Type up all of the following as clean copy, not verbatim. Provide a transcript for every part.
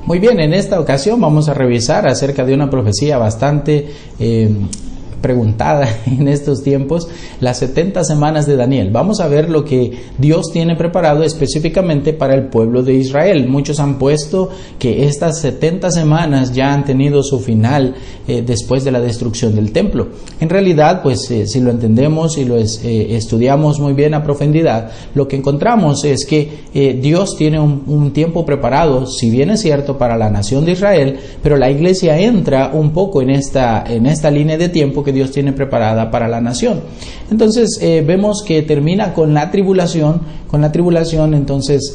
Muy bien, en esta ocasión vamos a revisar acerca de una profecía bastante preguntada en estos tiempos, las 70 semanas de Daniel. Vamos a ver lo que Dios tiene preparado específicamente para el pueblo de Israel. Muchos han puesto que estas 70 semanas ya han tenido su final después de la destrucción del templo. En realidad, pues si lo entendemos y lo estudiamos muy bien a profundidad, lo que encontramos es que Dios tiene un tiempo preparado, si bien es cierto, para la nación de Israel, pero la iglesia entra un poco en esta línea de tiempo que Dios tiene preparada para la nación. Entonces vemos que termina con la tribulación. Entonces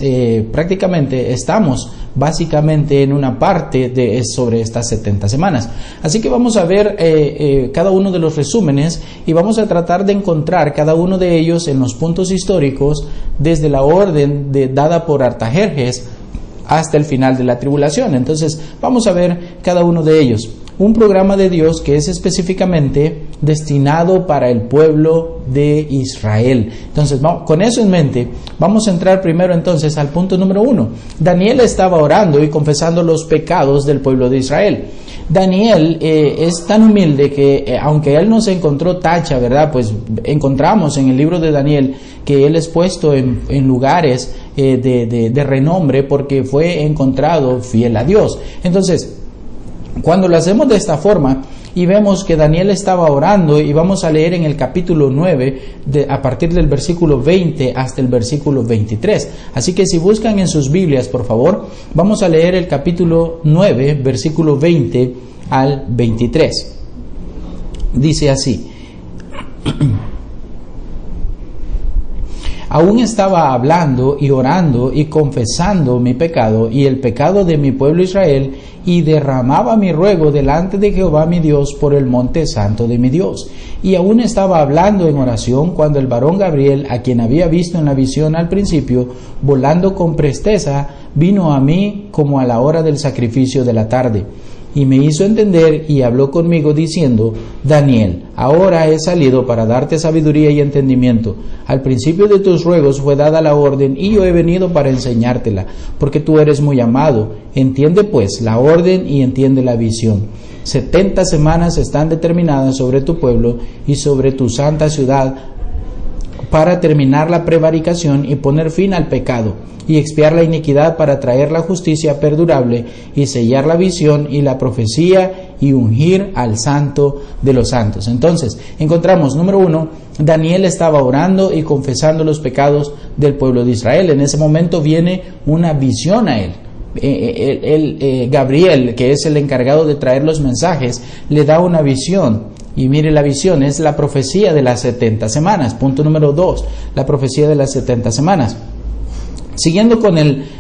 prácticamente estamos básicamente en una parte sobre estas 70 semanas. Así que vamos a ver cada uno de los resúmenes y vamos a tratar de encontrar cada uno de ellos en los puntos históricos desde la orden dada por Artajerjes hasta el final de la tribulación. Entonces vamos a ver cada uno de ellos. Un programa de Dios que es específicamente destinado para el pueblo de Israel. Entonces, con eso en mente, vamos a entrar primero entonces al punto número 1. Daniel estaba orando y confesando los pecados del pueblo de Israel. Daniel es tan humilde que aunque él no se encontró tacha, ¿verdad? Pues encontramos en el libro de Daniel que él es puesto en lugares de renombre porque fue encontrado fiel a Dios. Entonces, cuando lo hacemos de esta forma y vemos que Daniel estaba orando, y vamos a leer en el capítulo 9 a partir del versículo 20 hasta el versículo 23. Así que si buscan en sus Biblias, por favor, vamos a leer el capítulo 9, versículo 20 al 23. Dice así: Aún estaba hablando y orando y confesando mi pecado y el pecado de mi pueblo Israel, y derramaba mi ruego delante de Jehová mi Dios por el monte santo de mi Dios. Y aún estaba hablando en oración cuando el varón Gabriel, a quien había visto en la visión al principio, volando con presteza, vino a mí como a la hora del sacrificio de la tarde. Y me hizo entender y habló conmigo diciendo: Daniel, ahora he salido para darte sabiduría y entendimiento. Al principio de tus ruegos fue dada la orden, y yo he venido para enseñártela, porque tú eres muy amado. Entiende pues la orden y entiende la visión. 70 semanas están determinadas sobre tu pueblo y sobre tu santa ciudad, para terminar la prevaricación y poner fin al pecado, y expiar la iniquidad, para traer la justicia perdurable, y sellar la visión y la profecía, y ungir al santo de los santos. Entonces, encontramos, número 1, Daniel estaba orando y confesando los pecados del pueblo de Israel. En ese momento viene una visión a él. Gabriel, que es el encargado de traer los mensajes, le da una visión. Y mire, la visión es la profecía de las 70 semanas. Punto número 2, la profecía de las 70 semanas. Siguiendo con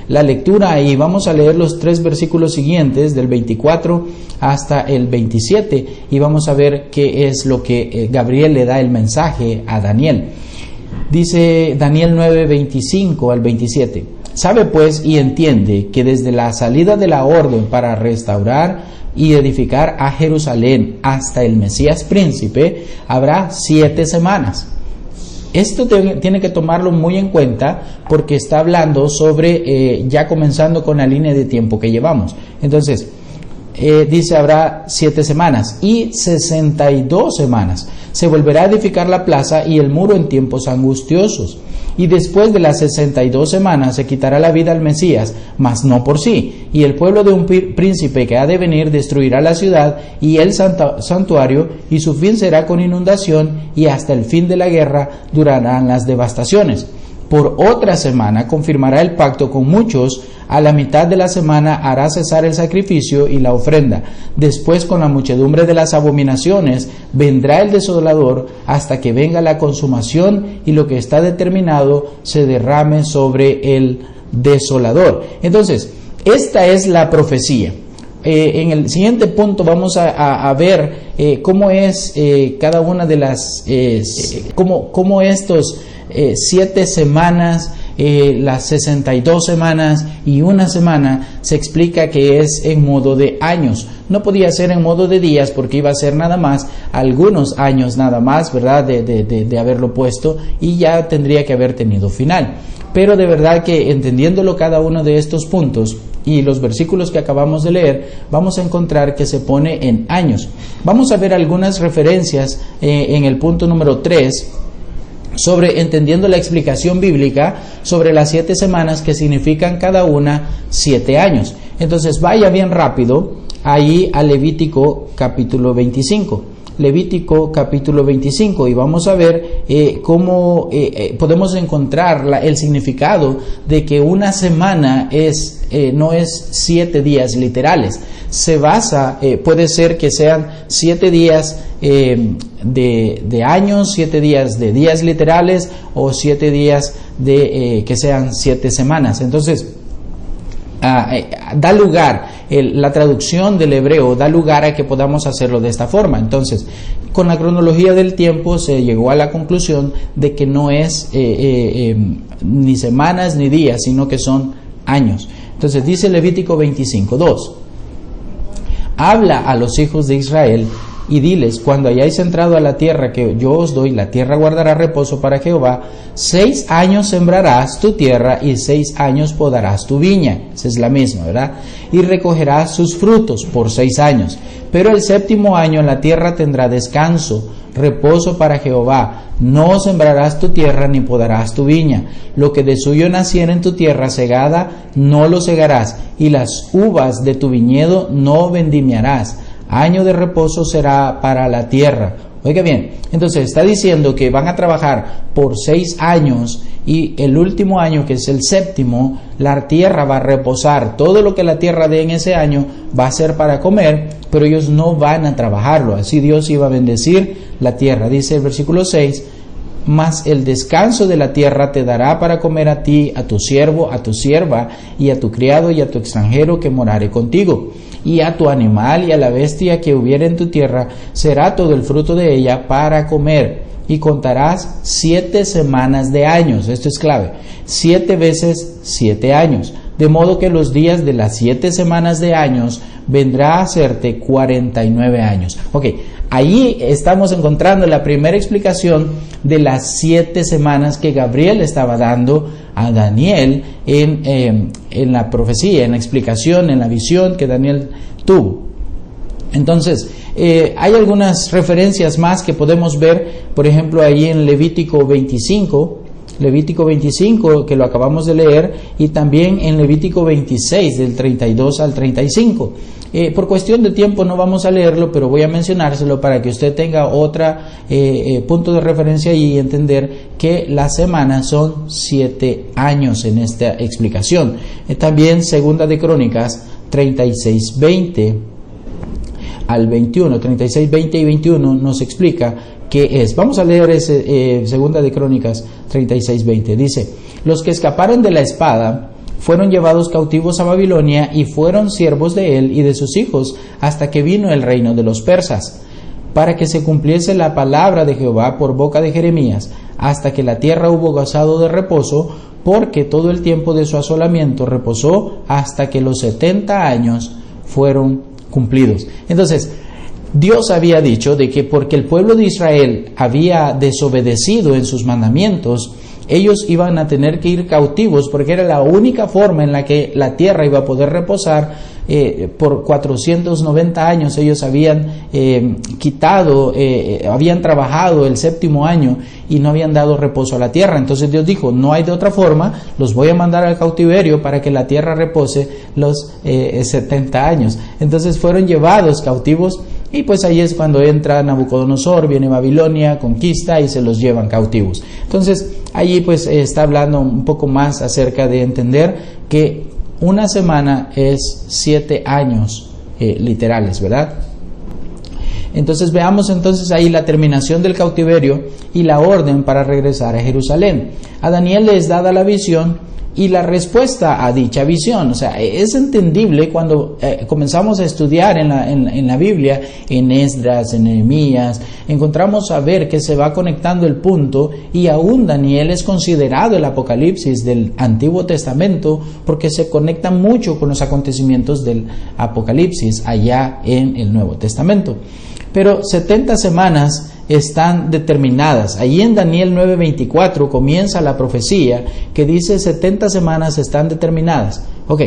la lectura, y vamos a leer los 3 versículos siguientes, del 24 hasta el 27, y vamos a ver qué es lo que Gabriel le da el mensaje a Daniel. Dice Daniel 9, 25 al 27. Sabe pues y entiende que desde la salida de la orden para restaurar y edificar a Jerusalén hasta el Mesías príncipe habrá 7 semanas. Esto tiene que tomarlo muy en cuenta, porque está hablando sobre, ya comenzando con la línea de tiempo que llevamos. Entonces, dice habrá 7 semanas y 62 semanas. Se volverá a edificar la plaza y el muro en tiempos angustiosos. Y después de las 62 semanas se quitará la vida al Mesías, mas no por sí. Y el pueblo de un príncipe que ha de venir destruirá la ciudad y el santuario, y su fin será con inundación, y hasta el fin de la guerra durarán las devastaciones. Por otra semana confirmará el pacto con muchos, a la mitad de la semana hará cesar el sacrificio y la ofrenda. Después, con la muchedumbre de las abominaciones, vendrá el desolador hasta que venga la consumación y lo que está determinado se derrame sobre el desolador. Entonces, esta es la profecía. En el siguiente punto vamos a ver cómo es cada una de las, cómo estos 7 semanas, las 62 semanas y una semana se explica que es en modo de años. No podía ser en modo de días, porque iba a ser nada más algunos años nada más, ¿verdad? De haberlo puesto, y ya tendría que haber tenido final. Pero de verdad que entendiéndolo cada uno de estos puntos y los versículos que acabamos de leer, vamos a encontrar que se pone en años. Vamos a ver algunas referencias en el punto número 3, sobre entendiendo la explicación bíblica sobre las 7 semanas que significan cada una 7 años. Entonces vaya bien rápido ahí a Levítico capítulo 25. Levítico capítulo 25 y vamos a ver cómo podemos encontrar el significado de que una semana no es 7 días literales. Se basa, puede ser que sean 7 días de años, 7 días de días literales o 7 días de que sean 7 semanas. Entonces da lugar, la traducción del hebreo da lugar a que podamos hacerlo de esta forma. Entonces, con la cronología del tiempo se llegó a la conclusión de que no es ni semanas ni días, sino que son años. Entonces dice Levítico 25:2: habla a los hijos de Israel y diles: cuando hayáis entrado a la tierra que yo os doy, la tierra guardará reposo para Jehová. 6 años sembrarás tu tierra y 6 años podarás tu viña. Esa es la misma, ¿verdad? Y recogerás sus frutos por 6 años. Pero el 7º año la tierra tendrá descanso, reposo para Jehová. No sembrarás tu tierra ni podarás tu viña. Lo que de suyo naciera en tu tierra segada, no lo segarás, y las uvas de tu viñedo no vendimiarás. Año de reposo será para la tierra. Oiga bien, entonces está diciendo que van a trabajar por 6 años y el último año, que es el 7º, la tierra va a reposar. Todo lo que la tierra dé en ese año va a ser para comer, pero ellos no van a trabajarlo. Así Dios iba a bendecir la tierra. Dice el versículo 6: mas el descanso de la tierra te dará para comer a ti, a tu siervo, a tu sierva, y a tu criado y a tu extranjero que morare contigo. Y a tu animal y a la bestia que hubiere en tu tierra será todo el fruto de ella para comer. Y contarás 7 semanas de años. Esto es clave. 7 veces 7 años. De modo que los días de las 7 semanas de años vendrá a hacerte 49 años. Ok, ahí estamos encontrando la primera explicación de las 7 semanas que Gabriel estaba dando a Daniel en la profecía, en la explicación, en la visión que Daniel tuvo. Entonces, hay algunas referencias más que podemos ver, por ejemplo, ahí en Levítico 25, que lo acabamos de leer, y también en Levítico 26, del 32 al 35. Por cuestión de tiempo no vamos a leerlo, pero voy a mencionárselo para que usted tenga otro punto de referencia y entender que las semanas son 7 años en esta explicación. También Segunda de Crónicas 36:20 al 21, 36, 20 y 21 nos explica qué es. Vamos a leer ese Segunda de Crónicas 36:20. Dice: los que escaparon de la espada fueron llevados cautivos a Babilonia y fueron siervos de él y de sus hijos hasta que vino el reino de los persas, para que se cumpliese la palabra de Jehová por boca de Jeremías, hasta que la tierra hubo gozado de reposo, porque todo el tiempo de su asolamiento reposó hasta que los 70 años fueron cumplidos. Entonces, Dios había dicho de que porque el pueblo de Israel había desobedecido en sus mandamientos, ellos iban a tener que ir cautivos, porque era la única forma en la que la tierra iba a poder reposar. Por 490 años ellos habían habían trabajado el 7º año y no habían dado reposo a la tierra. Entonces Dios dijo: no hay de otra forma, los voy a mandar al cautiverio para que la tierra repose los 70 años. Entonces fueron llevados cautivos. Y pues ahí es cuando entra Nabucodonosor, viene Babilonia, conquista y se los llevan cautivos. Entonces allí pues está hablando un poco más acerca de entender que una semana es 7 años literales, ¿verdad? Entonces veamos entonces ahí la terminación del cautiverio y la orden para regresar a Jerusalén. A Daniel le es dada la visión y la respuesta a dicha visión. O sea, es entendible cuando comenzamos a estudiar en la Biblia, en Esdras, en Nehemías, encontramos a ver que se va conectando el punto, y aún Daniel es considerado el Apocalipsis del Antiguo Testamento porque se conecta mucho con los acontecimientos del Apocalipsis allá en el Nuevo Testamento. Pero 70 semanas están determinadas. Allí en Daniel 9:24 comienza la profecía que dice 70 semanas están determinadas. Ok,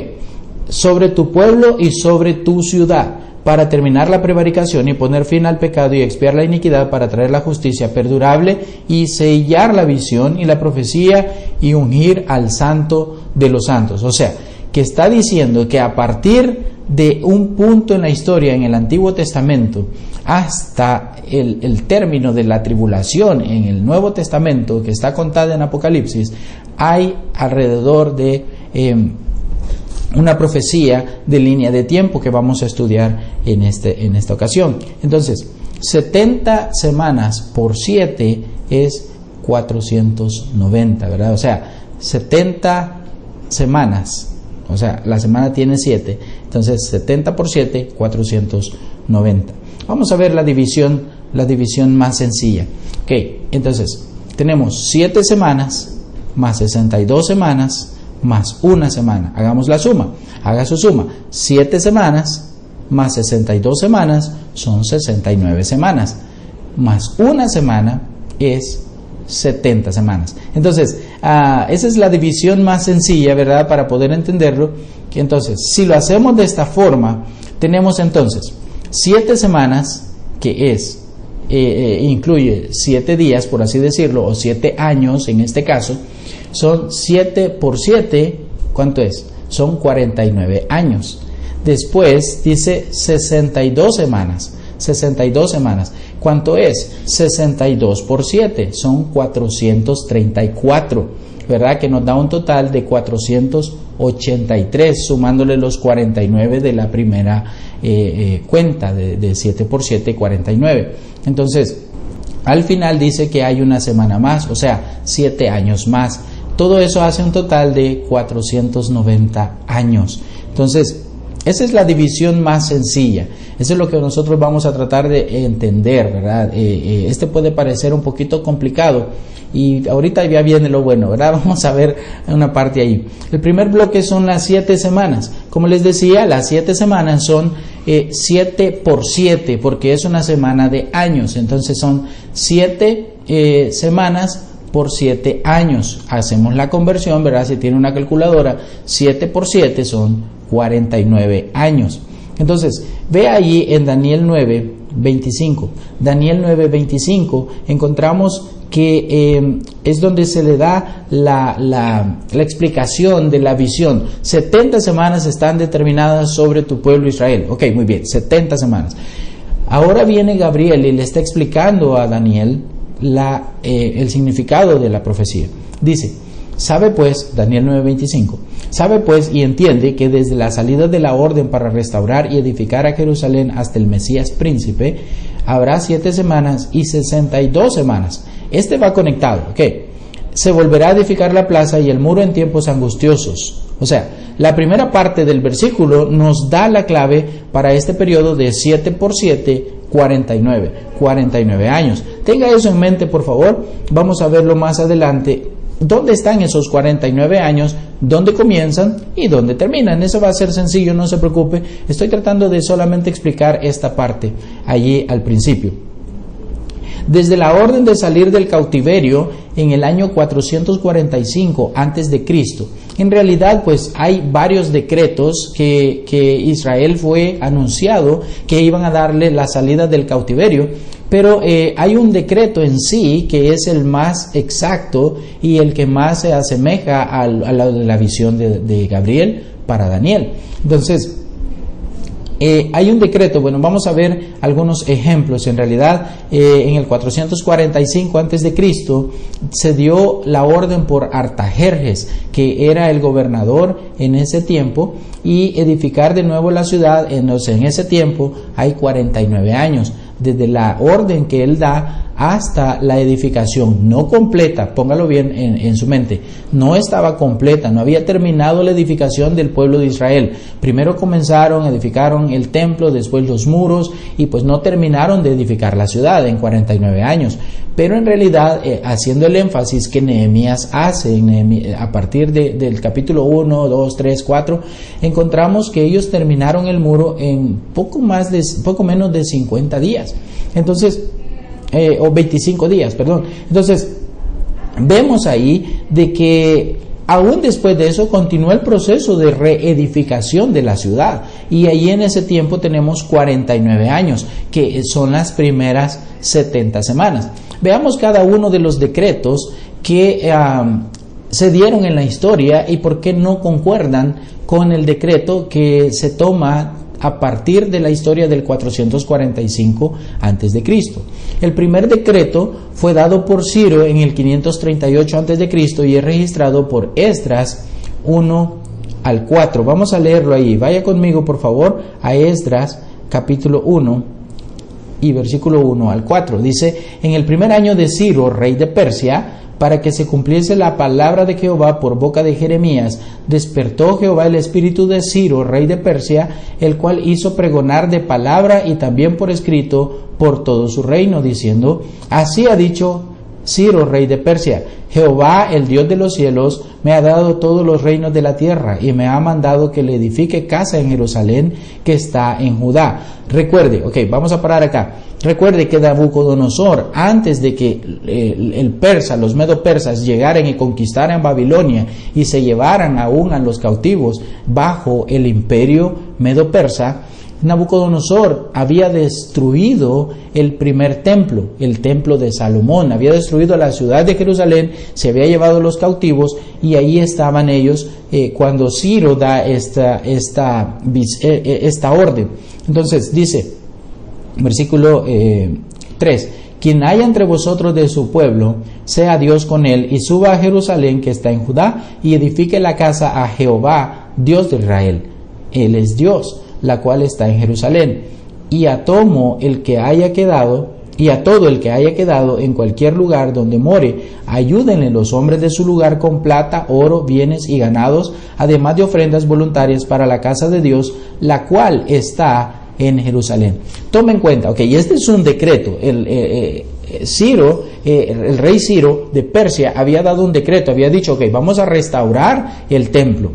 sobre tu pueblo y sobre tu ciudad, para terminar la prevaricación y poner fin al pecado y expiar la iniquidad, para traer la justicia perdurable y sellar la visión y la profecía y ungir al santo de los santos. O sea, que está diciendo que a partir de un punto en la historia en el Antiguo Testamento hasta el término de la tribulación en el Nuevo Testamento, que está contada en Apocalipsis, hay alrededor de una profecía de línea de tiempo que vamos a estudiar en esta ocasión. Entonces, 70 semanas por 7 es 490, ¿verdad? O sea, 70 semanas. O sea, la semana tiene 7, entonces 70 por 7, 490. Vamos a ver la división más sencilla. Ok, entonces tenemos 7 semanas más 62 semanas más una semana. Hagamos la suma, haga su suma. 7 semanas más 62 semanas son 69 semanas, más una semana es 70 semanas. Entonces, esa es la división más sencilla, ¿verdad? Para poder entenderlo. Entonces, si lo hacemos de esta forma, tenemos entonces 7 semanas, que es, incluye 7 días, por así decirlo, o 7 años en este caso, son 7 por 7, ¿cuánto es? Son 49 años. Después dice 62 semanas. 62 semanas. ¿Cuánto es? 62 por 7, son 434, ¿verdad? Que nos da un total de 483, sumándole los 49 de la primera cuenta de 7 por 7, 49. Entonces, al final dice que hay una semana más, o sea, 7 años más. Todo eso hace un total de 490 años. Entonces, esa es la división más sencilla. Eso es lo que nosotros vamos a tratar de entender, ¿verdad? Este puede parecer un poquito complicado y ahorita ya viene lo bueno, ¿verdad? Vamos a ver una parte ahí. El primer bloque son las 7 semanas. Como les decía, las 7 semanas son 7 por 7, porque es una semana de años. Entonces son 7 semanas por 7 años. Hacemos la conversión, ¿verdad? Si tiene una calculadora, 7 por 7 son 49 años. Entonces, ve allí en Daniel 9:25. Daniel 9:25 encontramos que es donde se le da la explicación de la visión. 70 semanas están determinadas sobre tu pueblo Israel. Ok, muy bien, 70 semanas. Ahora viene Gabriel y le está explicando a Daniel el significado de la profecía. Dice, sabe pues, Daniel 9:25, sabe pues y entiende que desde la salida de la orden para restaurar y edificar a Jerusalén hasta el Mesías príncipe, habrá 7 semanas y 62 semanas. Este va conectado, ¿ok? Se volverá a edificar la plaza y el muro en tiempos angustiosos. O sea, la primera parte del versículo nos da la clave para este periodo de 7 por 7, 49 años. Tenga eso en mente, por favor. Vamos a verlo más adelante. ¿Dónde están esos 49 años? ¿Dónde comienzan y dónde terminan? Eso va a ser sencillo, no se preocupe. Estoy tratando de solamente explicar esta parte allí al principio. Desde la orden de salir del cautiverio en el año 445 antes de Cristo, en realidad pues hay varios decretos que Israel fue anunciado que iban a darle la salida del cautiverio, pero hay un decreto en sí que es el más exacto y el que más se asemeja a la visión de Gabriel para Daniel. Entonces, hay un decreto, bueno, vamos a ver algunos ejemplos. En realidad, en el 445 a.C. se dio la orden por Artajerjes, que era el gobernador en ese tiempo, y edificar de nuevo la ciudad. En ese tiempo hay 49 años, desde la orden que él da hasta la edificación, no completa, póngalo bien en su mente, no estaba completa, no había terminado la edificación del pueblo de Israel. Primero edificaron el templo, después los muros, y pues no terminaron de edificar la ciudad en 49 años. Pero en realidad, haciendo el énfasis que Nehemías hace a partir del capítulo 1, 2, 3, 4, encontramos que ellos terminaron el muro en poco menos de 50 días. Entonces, o 25 días, perdón. Entonces, vemos ahí de que aún después de eso continúa el proceso de reedificación de la ciudad, y ahí en ese tiempo tenemos 49 años, que son las primeras 70 semanas. Veamos cada uno de los decretos que se dieron en la historia y por qué no concuerdan con el decreto que se toma a partir de la historia del 445 a.C. El primer decreto fue dado por Ciro en el 538 a.C. y es registrado por Esdras 1 al 4. Vamos a leerlo ahí. Vaya conmigo, por favor, a Esdras capítulo 1 y versículo 1 al 4. Dice: en el primer año de Ciro, rey de Persia, para que se cumpliese la palabra de Jehová por boca de Jeremías, despertó Jehová el espíritu de Ciro, rey de Persia, el cual hizo pregonar de palabra y también por escrito por todo su reino, diciendo: así ha dicho Ciro, rey de Persia: Jehová, el Dios de los cielos, me ha dado todos los reinos de la tierra y me ha mandado que le edifique casa en Jerusalén, que está en Judá. Recuerde, vamos a parar acá. Recuerde que Nabucodonosor, antes de que el persa, los medo-persas llegaran y conquistaran Babilonia y se llevaran aún a los cautivos bajo el imperio medo-persa, Nabucodonosor había destruido el primer templo, el templo de Salomón, había destruido la ciudad de Jerusalén, se había llevado los cautivos y ahí estaban ellos cuando Ciro da esta orden. Entonces dice, versículo 3, quien haya entre vosotros de su pueblo, sea Dios con él, y suba a Jerusalén que está en Judá, y edifique la casa a Jehová, Dios de Israel. Él es Dios, la cual está en Jerusalén. Y a todo el que haya quedado en cualquier lugar donde more, ayúdenle los hombres de su lugar con plata, oro, bienes y ganados, además de ofrendas voluntarias para la casa de Dios, la cual está en Jerusalén. Tomen en cuenta, y este es un decreto. El rey Ciro de Persia había dado un decreto, había dicho, vamos a restaurar el templo.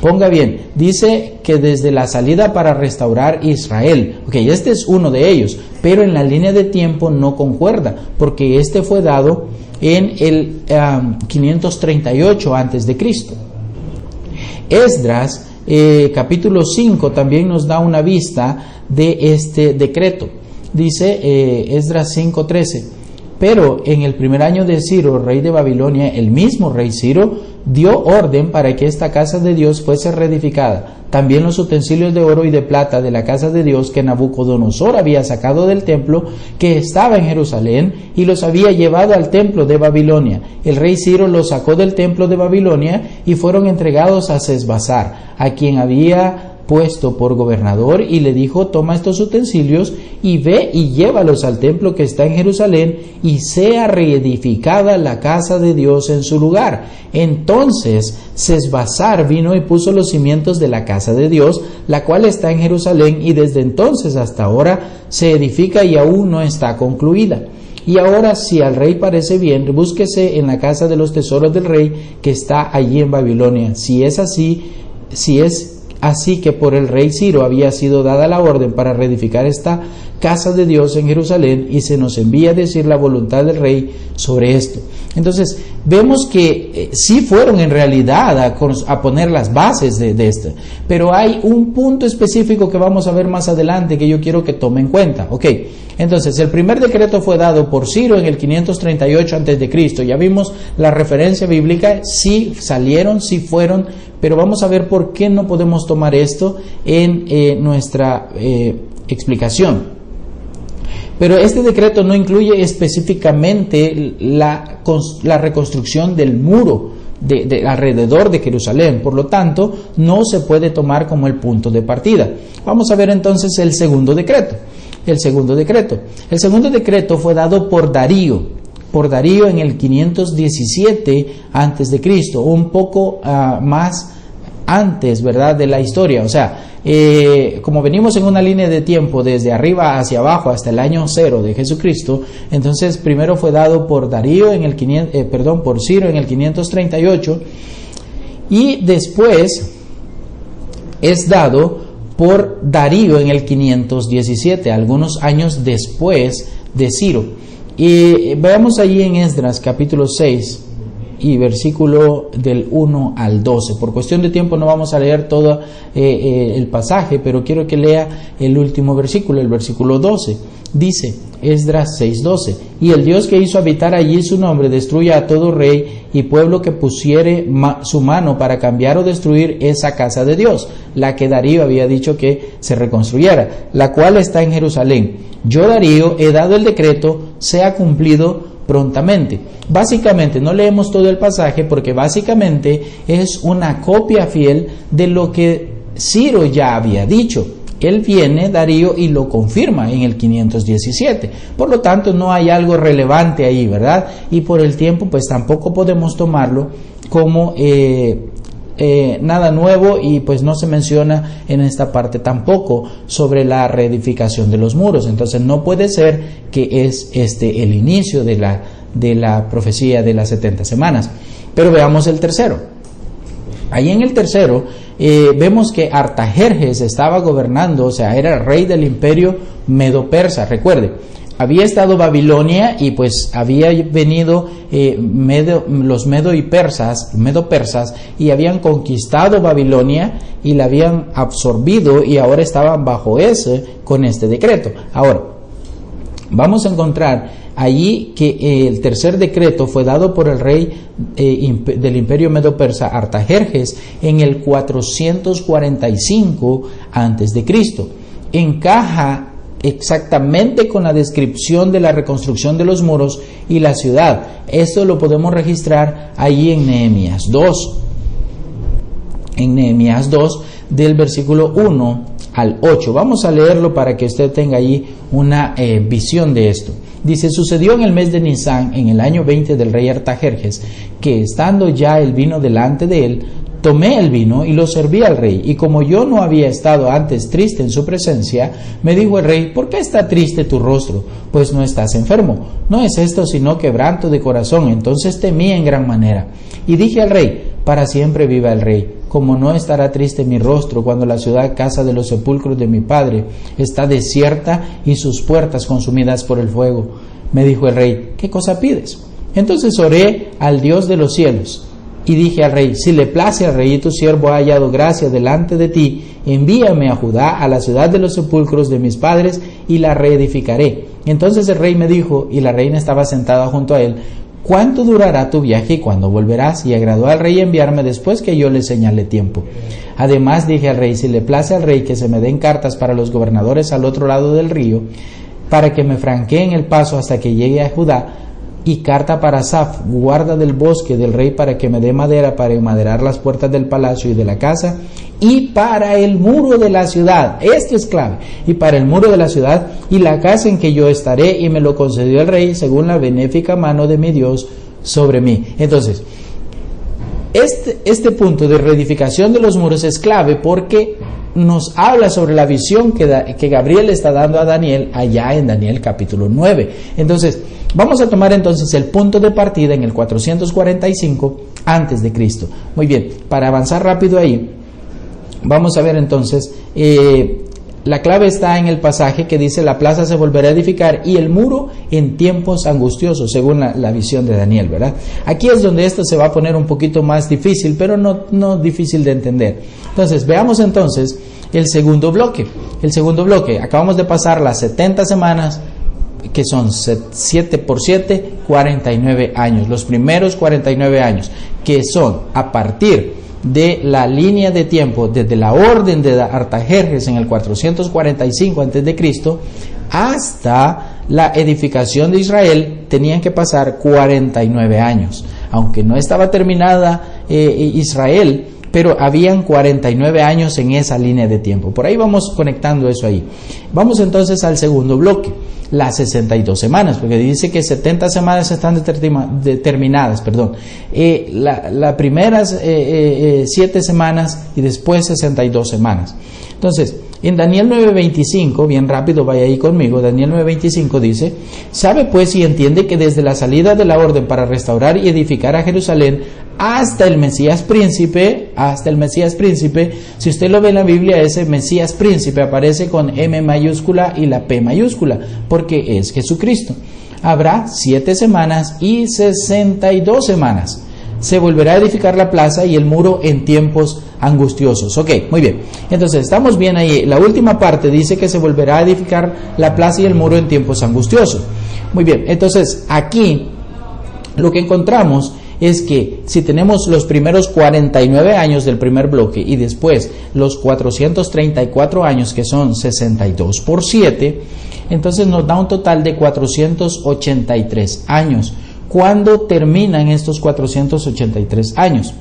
Ponga bien, dice que desde la salida para restaurar Israel. Este es uno de ellos, pero en la línea de tiempo no concuerda, porque este fue dado en el 538 a.C. Esdras capítulo 5 también nos da una vista de este decreto. Dice Esdras 5:13: pero en el primer año de Ciro, rey de Babilonia, el mismo rey Ciro dio orden para que esta casa de Dios fuese reedificada. También los utensilios de oro y de plata de la casa de Dios que Nabucodonosor había sacado del templo que estaba en Jerusalén y los había llevado al templo de Babilonia. El rey Ciro los sacó del templo de Babilonia y fueron entregados a Sesbassar, a quien había puesto por gobernador, y le dijo: toma estos utensilios y ve y llévalos al templo que está en Jerusalén y sea reedificada la casa de Dios en su lugar. Entonces Sesbassar vino y puso los cimientos de la casa de Dios, la cual está en Jerusalén, y desde entonces hasta ahora se edifica y aún no está concluida. Y ahora, si al rey parece bien, búsquese en la casa de los tesoros del rey que está allí en Babilonia. Si es así que por el rey Ciro había sido dada la orden para reedificar esta casa de Dios en Jerusalén, y se nos envía a decir la voluntad del rey sobre esto. Entonces vemos que sí fueron en realidad a poner las bases de esto, pero hay un punto específico que vamos a ver más adelante que yo quiero que tome en cuenta. Entonces el primer decreto fue dado por Ciro en el 538 a.C. Ya vimos la referencia bíblica, sí salieron, sí fueron, pero vamos a ver por qué no podemos tomar esto en nuestra explicación. Pero este decreto no incluye específicamente la reconstrucción del muro de alrededor de Jerusalén, por lo tanto no se puede tomar como el punto de partida. Vamos a ver entonces el segundo decreto. El segundo decreto fue dado por Darío en el 517 a.C., un poco más antes, ¿verdad?, de la historia. Como venimos en una línea de tiempo desde arriba hacia abajo hasta el año 0 de Jesucristo, entonces primero fue dado por Darío por Ciro en el 538, y después es dado por Darío en el 517, algunos años después de Ciro. Y veamos allí en Esdras capítulo 6 y versículo del 1 al 12. Por cuestión de tiempo no vamos a leer todo el pasaje, pero quiero que lea el último versículo, el versículo 12. Dice Esdras 6:12: y el Dios que hizo habitar allí su nombre destruya a todo rey y pueblo que pusiere su mano para cambiar o destruir esa casa de Dios, la que Darío había dicho que se reconstruyera, la cual está en Jerusalén. Yo, Darío, he dado el decreto, sea cumplido prontamente. Básicamente, no leemos todo el pasaje porque básicamente es una copia fiel de lo que Ciro ya había dicho. Él viene, Darío, y lo confirma en el 517. Por lo tanto, no hay algo relevante ahí, ¿verdad? Y por el tiempo, pues tampoco podemos tomarlo como nada nuevo, y pues no se menciona en esta parte tampoco sobre la reedificación de los muros. Entonces no puede ser que es el inicio de la profecía de las 70 semanas. Pero veamos el tercero. Ahí en el tercero vemos que Artajerjes estaba gobernando, o sea, era el rey del imperio medo-persa. Recuerde, había estado Babilonia y pues había venido los medo-persas y habían conquistado Babilonia y la habían absorbido y ahora estaban bajo con este decreto. Ahora, vamos a encontrar allí que el tercer decreto fue dado por el rey del imperio medo-persa Artajerjes en el 445 a.C. Encaja exactamente con la descripción de la reconstrucción de los muros y la ciudad. Esto lo podemos registrar allí en Nehemías 2. En Nehemías 2, del versículo 1 al 8. Vamos a leerlo para que usted tenga ahí una visión de esto. Dice: sucedió en el mes de Nisán, en el año 20 del rey Artajerjes, que estando ya el vino delante de él, tomé el vino y lo serví al rey. Y como yo no había estado antes triste en su presencia, me dijo el rey: ¿por qué está triste tu rostro? Pues no estás enfermo. No es esto sino quebranto de corazón. Entonces temí en gran manera. Y dije al rey: para siempre viva el rey. Como no estará triste mi rostro cuando la ciudad, casa de los sepulcros de mi padre, está desierta y sus puertas consumidas por el fuego. Me dijo el rey: ¿qué cosa pides? Entonces oré al Dios de los cielos y dije al rey: si le place al rey y tu siervo ha hallado gracia delante de ti, envíame a Judá, a la ciudad de los sepulcros de mis padres, y la reedificaré. Entonces el rey me dijo, y la reina estaba sentada junto a él: ¿cuánto durará tu viaje y cuándo volverás? Y agradó al rey enviarme después que yo le señalé tiempo. Además dije al rey: si le place al rey que se me den cartas para los gobernadores al otro lado del río, para que me franqueen el paso hasta que llegue a Judá, y carta para Asaf, guarda del bosque del rey, para que me dé madera para enmaderar las puertas del palacio y de la casa, y para el muro de la ciudad. Esto es clave. Y para el muro de la ciudad y la casa en que yo estaré, y me lo concedió el rey según la benéfica mano de mi Dios sobre mí. Entonces, este punto de reedificación de los muros es clave porque nos habla sobre la visión que Gabriel está dando a Daniel allá en Daniel capítulo 9. Entonces, vamos a tomar entonces el punto de partida en el 445 antes de Cristo. Muy bien, para avanzar rápido ahí, vamos a ver entonces, la clave está en el pasaje que dice: la plaza se volverá a edificar y el muro en tiempos angustiosos, según la visión de Daniel, ¿verdad? Aquí es donde esto se va a poner un poquito más difícil, pero no difícil de entender. Entonces, veamos entonces el segundo bloque. El segundo bloque, acabamos de pasar las 70 semanas, que son 7 por 7, 49 años. Los primeros 49 años, que son a partir de la línea de tiempo, desde la orden de Artajerjes en el 445 a.C. hasta la edificación de Israel, tenían que pasar 49 años. Aunque no estaba terminada Israel, pero habían 49 años en esa línea de tiempo. Por ahí vamos conectando eso ahí. Vamos entonces al segundo bloque, las 62 semanas, porque dice que 70 semanas están determinadas, las primeras 7 semanas y después 62 semanas. Entonces, en Daniel 9:25, bien rápido, vaya ahí conmigo, Daniel 9:25 dice: sabe pues y entiende que desde la salida de la orden para restaurar y edificar a Jerusalén hasta el Mesías príncipe, si usted lo ve en la Biblia, ese Mesías príncipe aparece con M mayúscula y la P mayúscula, porque es Jesucristo. Habrá 7 semanas y 62 semanas. se volverá a edificar la plaza y el muro en tiempos angustiosos. Ok, muy bien. Entonces, estamos bien ahí. La última parte dice que se volverá a edificar la plaza y el muro en tiempos angustiosos. Muy bien. Entonces, aquí lo que encontramos es que si tenemos los primeros 49 años del primer bloque y después los 434 años, que son 62 por 7, entonces nos da un total de 483 años. ¿Cuándo terminan estos 483 años?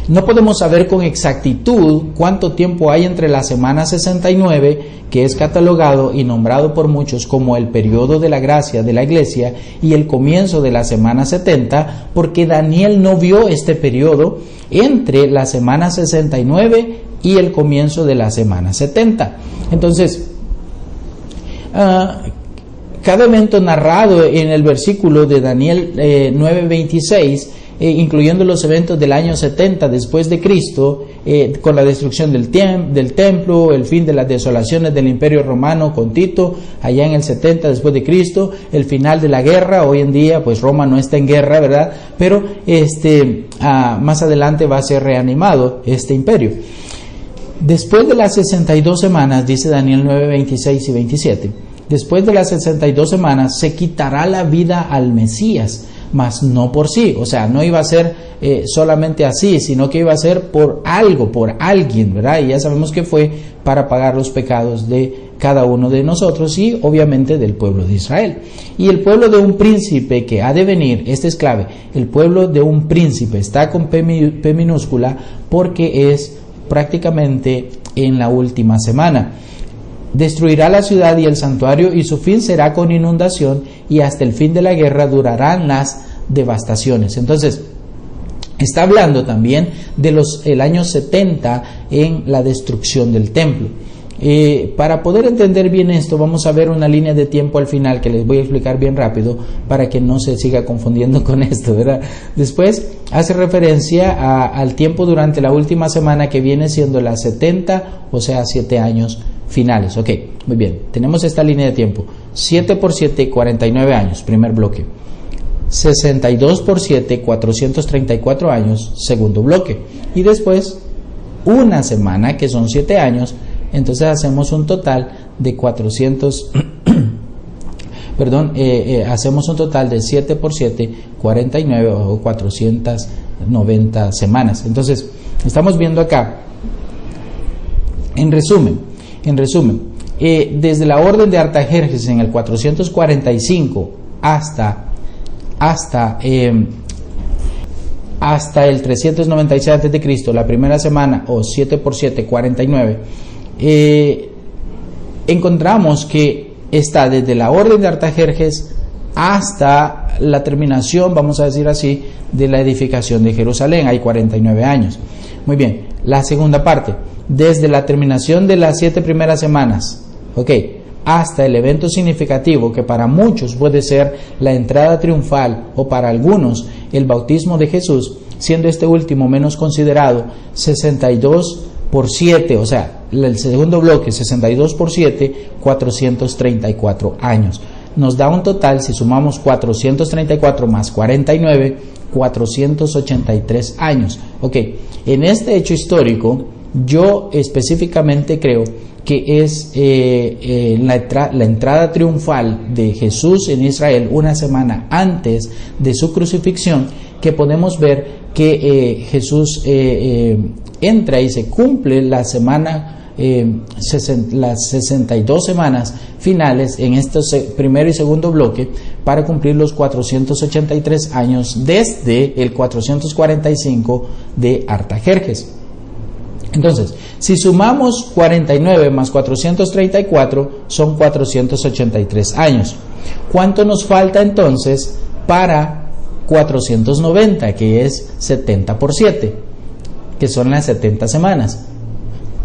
No podemos saber con exactitud cuánto tiempo hay entre la semana 69, que es catalogado y nombrado por muchos como el periodo de la gracia de la iglesia, y el comienzo de la semana 70, porque Daniel no vio este periodo entre la semana 69 y el comienzo de la semana 70. Entonces, cada evento narrado en el versículo de Daniel 9:26, incluyendo los eventos del año 70 después de Cristo, con la destrucción del templo, el fin de las desolaciones del Imperio Romano con Tito, allá en el 70 después de Cristo, el final de la guerra. Hoy en día pues Roma no está en guerra, ¿verdad? Pero más adelante va a ser reanimado este imperio. Después de las 62 semanas, dice Daniel 9:26 y 27, después de las 62 semanas se quitará la vida al Mesías, mas no por sí. O sea, no iba a ser solamente así, sino que iba a ser por algo, por alguien, ¿verdad? Y ya sabemos que fue para pagar los pecados de cada uno de nosotros y obviamente del pueblo de Israel. Y el pueblo de un príncipe que ha de venir, este es clave, el pueblo de un príncipe está con P minúscula porque es prácticamente en la última semana. Destruirá la ciudad y el santuario, y su fin será con inundación, y hasta el fin de la guerra durarán las devastaciones. Entonces, está hablando también de el año 70 en la destrucción del templo. Para poder entender bien esto, vamos a ver una línea de tiempo al final que les voy a explicar bien rápido para que no se siga confundiendo con esto, ¿verdad? Después hace referencia al tiempo durante la última semana, que viene siendo las 70, o sea, 7 años finales. Ok, muy bien, tenemos esta línea de tiempo: 7 por 7, 49 años, primer bloque; 62 por 7, 434 años, segundo bloque; y después una semana, que son 7 años. Entonces hacemos un total de 7 por 7, 49 o 490 semanas. Entonces, estamos viendo acá, en resumen, desde la orden de Artajerjes en el 445 hasta el 396 a.C., la primera semana, o 7 por 7, 49, encontramos que está desde la orden de Artajerjes hasta la terminación, vamos a decir así, de la edificación de Jerusalén. Hay 49 años. Muy bien, la segunda parte, desde la terminación de las 7 primeras semanas, hasta el evento significativo, que para muchos puede ser la entrada triunfal, o para algunos el bautismo de Jesús, siendo este último menos considerado, 62 por 7, o sea, el segundo bloque, 62 por 7, 434 años. Nos da un total, si sumamos 434 más 49, 483 años. En este hecho histórico, yo específicamente creo que es la entrada triunfal de Jesús en Israel una semana antes de su crucifixión, que podemos ver que Jesús entra y se cumple la semana, las 62 semanas finales en estos primero y segundo bloque, para cumplir los 483 años desde el 445 de Artajerjes. Entonces, si sumamos 49 más 434, son 483 años. ¿Cuánto nos falta entonces para 490, que es 70 por 7, que son las 70 semanas?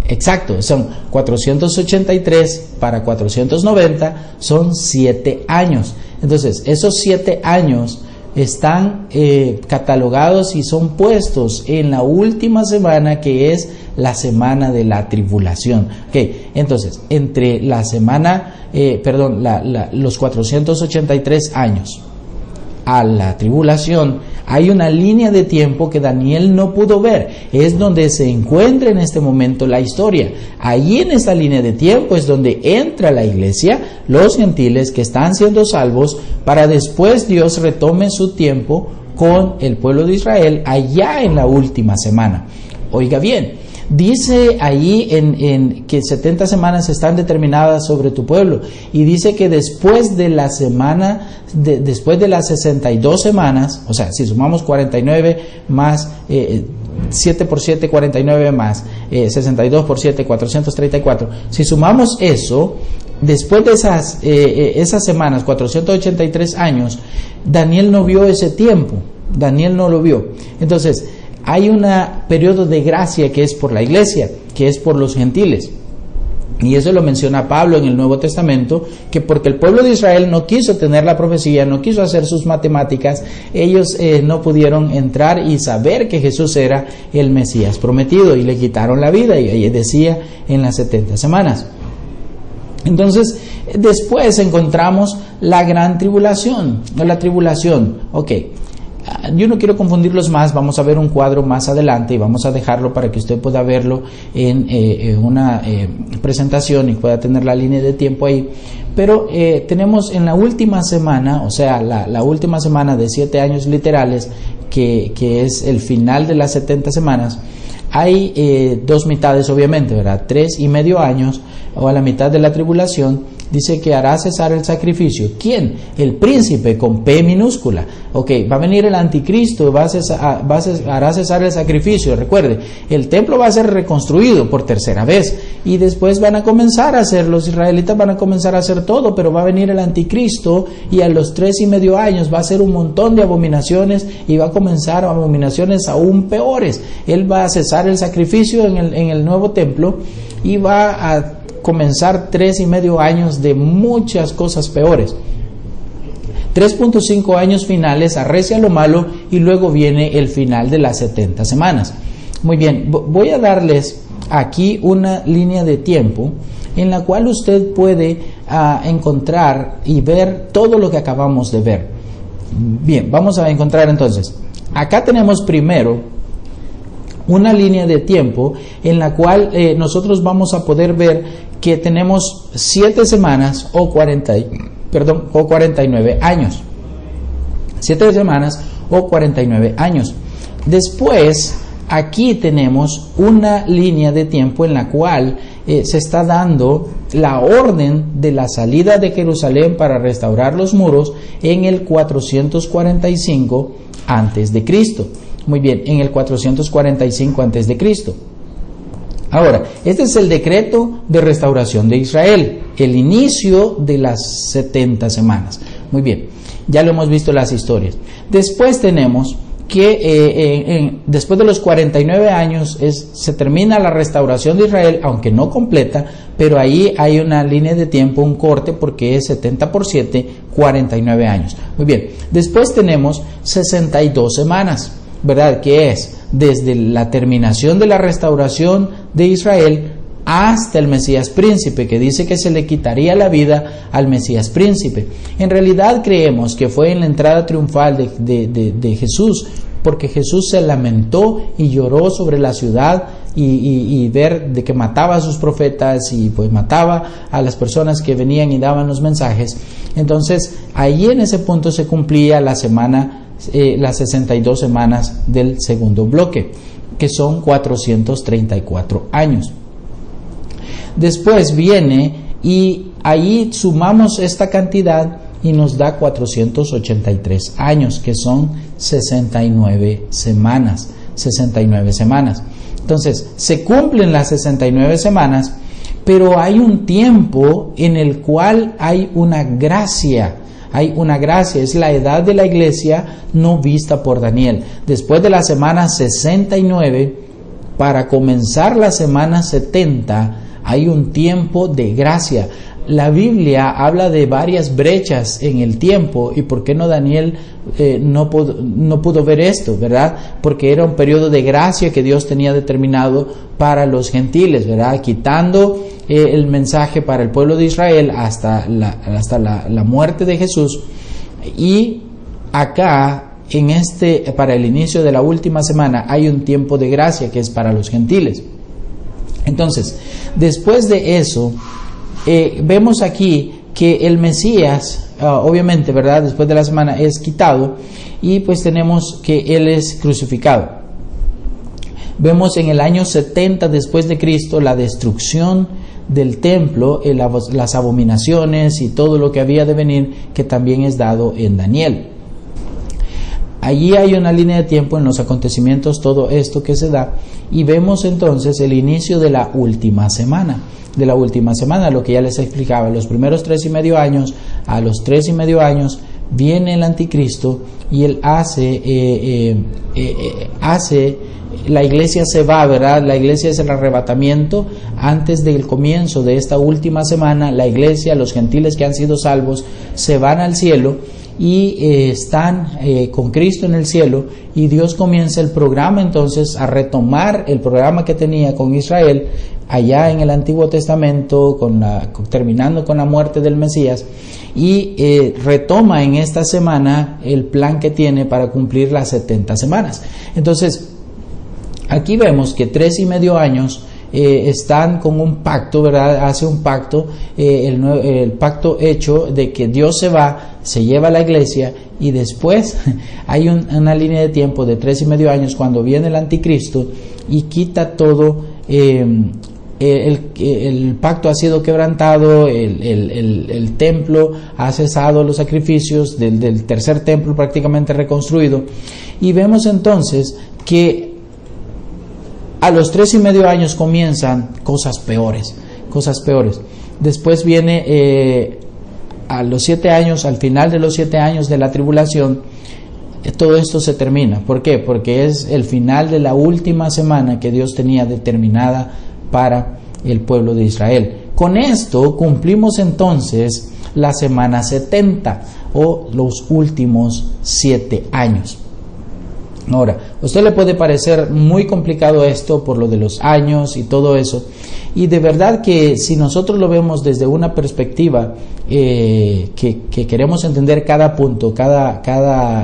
Exacto, son 483 para 490, son 7 años. Entonces, esos 7 años están catalogados y son puestos en la última semana, que es la semana de la tribulación. Entonces, entre la semana, los 483 años a la tribulación, hay una línea de tiempo que Daniel no pudo ver. Es donde se encuentra en este momento la historia. Allí en esta línea de tiempo es donde entra la iglesia, los gentiles que están siendo salvos, para después Dios retome su tiempo con el pueblo de Israel allá en la última semana. Oiga bien, dice ahí en que 70 semanas están determinadas sobre tu pueblo, y dice que después de la semana, después de las 62 semanas, o sea, si sumamos 49 más 7 por 7, 49 más 62 por 7, 434, si sumamos eso, después de esas semanas, 483 años, Daniel no vio ese tiempo, Daniel no lo vio. Entonces, hay un periodo de gracia que es por la iglesia, que es por los gentiles. Y eso lo menciona Pablo en el Nuevo Testamento, que porque el pueblo de Israel no quiso tener la profecía, no quiso hacer sus matemáticas, ellos no pudieron entrar y saber que Jesús era el Mesías prometido, y le quitaron la vida, y ahí decía en las 70 semanas. Entonces, después encontramos la gran tribulación, la tribulación. Ok, yo no quiero confundirlos más, vamos a ver un cuadro más adelante y vamos a dejarlo para que usted pueda verlo en una presentación y pueda tener la línea de tiempo ahí. Pero tenemos en la última semana, o sea, la última semana de 7 años literales, que es el final de las 70 semanas, hay dos mitades obviamente, ¿verdad? 3.5 años, o a la mitad de la tribulación. Dice que hará cesar el sacrificio. ¿Quién? El príncipe, con P minúscula. Ok, va a venir el anticristo, hará cesar el sacrificio. Recuerde, el templo va a ser reconstruido por tercera vez, y después van a comenzar a hacer, los israelitas van a comenzar a hacer todo, pero va a venir el anticristo, y a los 3.5 años va a hacer un montón de abominaciones, y va a comenzar abominaciones aún peores. Él va a cesar el sacrificio en el nuevo templo, y va a comenzar 3.5 años de muchas cosas peores. 3.5 años finales, arrecia lo malo, y luego viene el final de las 70 semanas. Muy bien, voy a darles aquí una línea de tiempo en la cual usted puede encontrar y ver todo lo que acabamos de ver. Bien, vamos a encontrar entonces. Acá tenemos primero una línea de tiempo en la cual nosotros vamos a poder ver que tenemos 7 semanas o 49 años. 7 semanas o 49 años. Después, aquí tenemos una línea de tiempo en la cual se está dando la orden de la salida de Jerusalén para restaurar los muros en el 445 antes de Cristo. Muy bien, en el 445 antes de Cristo. Ahora, este es el decreto de restauración de Israel, el inicio de las 70 semanas. Muy bien, ya lo hemos visto en las historias. Después tenemos que después de los 49 años se termina la restauración de Israel, aunque no completa, pero ahí hay una línea de tiempo, un corte, porque es 70 por 7, 49 años. Muy bien, después tenemos 62 semanas, ¿verdad? Que es desde la terminación de la restauración de Israel hasta el Mesías príncipe, que dice que se le quitaría la vida al Mesías príncipe. En realidad creemos que fue en la entrada triunfal de Jesús, porque Jesús se lamentó y lloró sobre la ciudad y ver de que mataba a sus profetas y pues mataba a las personas que venían y daban los mensajes. Entonces ahí en ese punto se cumplía la semana, las 62 semanas del segundo bloque, que son 434 años. Después viene y ahí sumamos esta cantidad y nos da 483 años, que son 69 semanas. 69 semanas. Entonces, se cumplen las 69 semanas, pero hay un tiempo en el cual hay una gracia. Hay una gracia, es la edad de la iglesia no vista por Daniel. Después de la semana 69, para comenzar la semana 70, hay un tiempo de gracia. La Biblia habla de varias brechas en el tiempo, y por qué no Daniel no pudo ver esto, ¿verdad? Porque era un periodo de gracia que Dios tenía determinado para los gentiles, ¿verdad? Quitando el mensaje para el pueblo de Israel hasta la muerte de Jesús, y acá, para el inicio de la última semana, hay un tiempo de gracia que es para los gentiles. Entonces, después de eso, vemos aquí que el Mesías, obviamente, ¿verdad?, después de la semana es quitado, y pues tenemos que Él es crucificado. Vemos en el año 70 después de Cristo la destrucción del templo, las abominaciones y todo lo que había de venir, que también es dado en Daniel. Allí hay una línea de tiempo en los acontecimientos, todo esto que se da, y vemos entonces el inicio de la última semana. Lo que ya les explicaba, los primeros 3.5 años, a los 3.5 años viene el anticristo y él la iglesia se va, ¿verdad? La iglesia es el arrebatamiento. Antes del comienzo de esta última semana, la iglesia, los gentiles que han sido salvos, se van al cielo y están con Cristo en el cielo, y Dios comienza el programa entonces a retomar el programa que tenía con Israel allá en el Antiguo Testamento, terminando con la muerte del Mesías, y retoma en esta semana el plan que tiene para cumplir las 70 semanas. Entonces, aquí vemos que 3.5 años están con un pacto, ¿verdad? Hace un pacto, el pacto hecho de que Dios se lleva a la iglesia, y después hay una línea de tiempo de 3.5 años cuando viene el anticristo y quita todo. El pacto ha sido quebrantado, el templo ha cesado los sacrificios del tercer templo prácticamente reconstruido, y vemos entonces que a los 3.5 años comienzan cosas peores. Después viene a los 7 años, al final de los 7 años de la tribulación, todo esto se termina. ¿Por qué? Porque es el final de la última semana que Dios tenía determinada para el pueblo de Israel. Con esto cumplimos entonces la semana 70 o los últimos 7 años. Ahora, a usted le puede parecer muy complicado esto por lo de los años y todo eso, y de verdad que si nosotros lo vemos desde una perspectiva que queremos entender cada punto,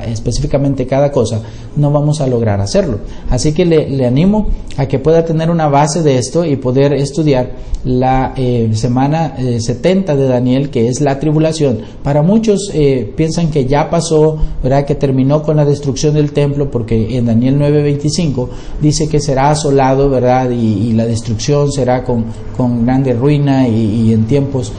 específicamente cada cosa, no vamos a lograr hacerlo. Así que le animo a que pueda tener una base de esto y poder estudiar la semana 70 de Daniel, que es la tribulación. Para muchos piensan que ya pasó, ¿verdad?, que terminó con la destrucción del templo, porque en Daniel 9:25 dice que será asolado, ¿verdad?, y la destrucción será con grande ruina y en tiempos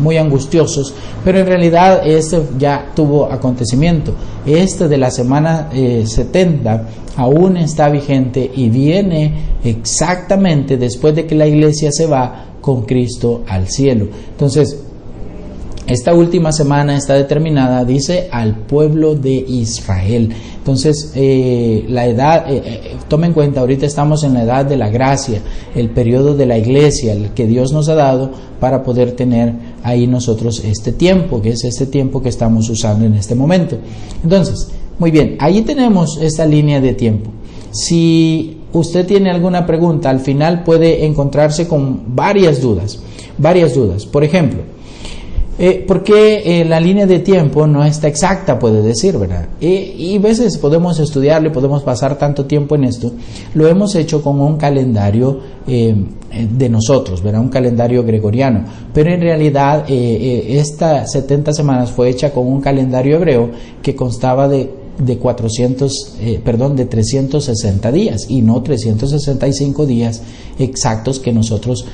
muy angustiosos, pero en realidad este ya tuvo acontecimiento. Este de la semana 70 aún está vigente y viene exactamente después de que la iglesia se va con Cristo al cielo. Entonces, esta última semana está determinada, dice, al pueblo de Israel. Entonces, la edad, tome en cuenta, ahorita estamos en la edad de la gracia, el periodo de la iglesia, el que Dios nos ha dado para poder tener ahí nosotros este tiempo, que es este tiempo que estamos usando en este momento. Entonces, muy bien, ahí tenemos esta línea de tiempo. Si usted tiene alguna pregunta, al final puede encontrarse con varias dudas. Por ejemplo, ¿por qué la línea de tiempo no está exacta? Puede decir, ¿verdad? Y a veces podemos estudiarlo y podemos pasar tanto tiempo en esto. Lo hemos hecho con un calendario de nosotros, ¿verdad? Un calendario gregoriano. Pero en realidad estas 70 semanas fue hecha con un calendario hebreo que constaba de 360 días y no 365 días exactos que nosotros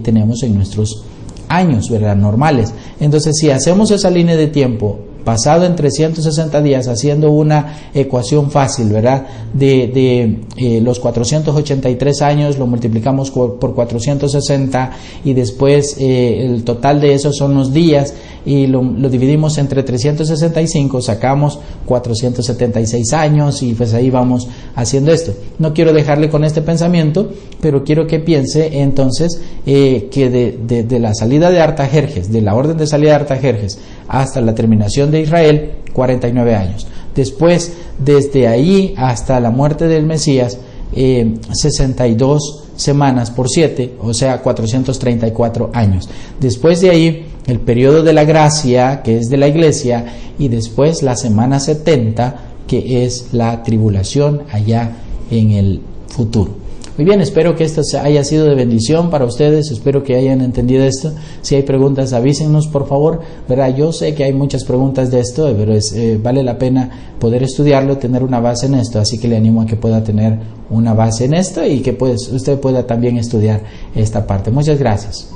tenemos en nuestros años, ¿verdad?, normales. Entonces, si hacemos esa línea de tiempo basado en 360 días, haciendo una ecuación fácil, ¿verdad?, de los 483 años lo multiplicamos por 460 y después el total de esos son los días y lo dividimos entre 365, sacamos 476 años y pues ahí vamos haciendo esto. No quiero dejarle con este pensamiento, pero quiero que piense entonces que de la salida de Artajerjes, de la orden de salida de Artajerjes hasta la terminación de Israel, 49 años. Después, desde ahí hasta la muerte del Mesías, 62 semanas por 7, o sea 434 años. Después de ahí el periodo de la gracia, que es de la iglesia, y después la semana 70, que es la tribulación allá en el futuro. Muy bien, espero que esto haya sido de bendición para ustedes, espero que hayan entendido esto. Si hay preguntas, avísennos por favor, ¿verdad? Yo sé que hay muchas preguntas de esto, pero vale la pena poder estudiarlo, tener una base en esto, así que le animo a que pueda tener una base en esto y que usted pueda también estudiar esta parte. Muchas gracias.